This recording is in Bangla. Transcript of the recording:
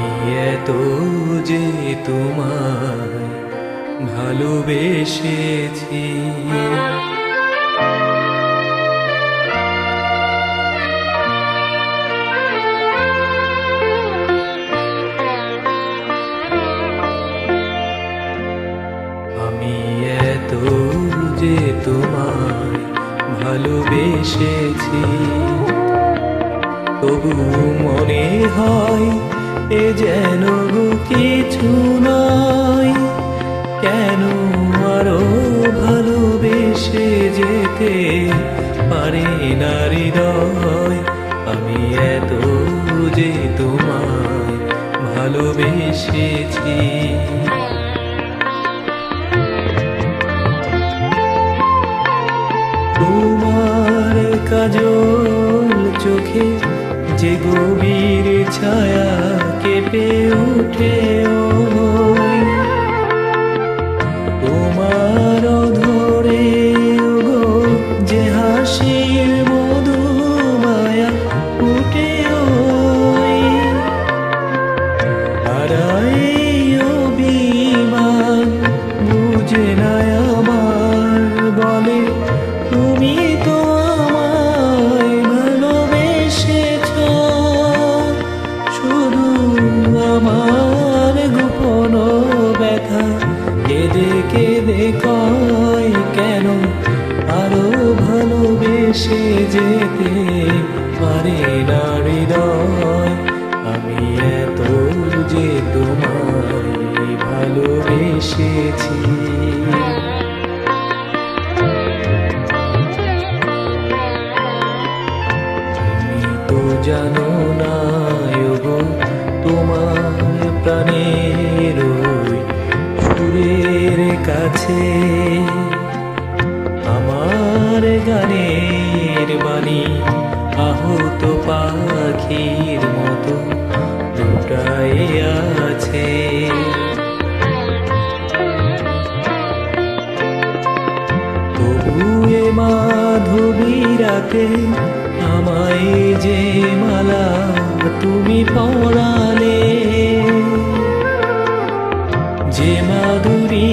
আমি এত যে তোমায় ভালোবেসেছি, আমি এত যে তোমায় ভালোবেসেছি, তবু মনে হয় এ যেন কিছু নয়। কেন আরো ভালোবেসে যেতে পারে না হৃদয়? আমি এত যে তোমায় ভালোবেসেছি। তোমার কাজল চোখে যে গভীর ছায়া কেঁপে উঠে, তোমার ধরে গো যে হাসির মধু মায়া উঠে, হারাই অভিমান বুঝে না আমার, বলে তুমি তো আমায় ভালোবেসেছ। শুধু আমার গোপন ব্যথা কেঁদে কেঁদে কয়, কেন আরো ভালোবেসে যেতে পারে না হৃদয়? আমি এত যে তোমায় ভালোবেসেছি। জানো না গো, তোমার প্রাণের ওই সুরের কাছে আমার গানের বাণী আহত পাখির মতো লুটায়ে আছে। তবু এ মাধবী রাতে আমায় যে মালা তুমি পরালে, যে মাধুরী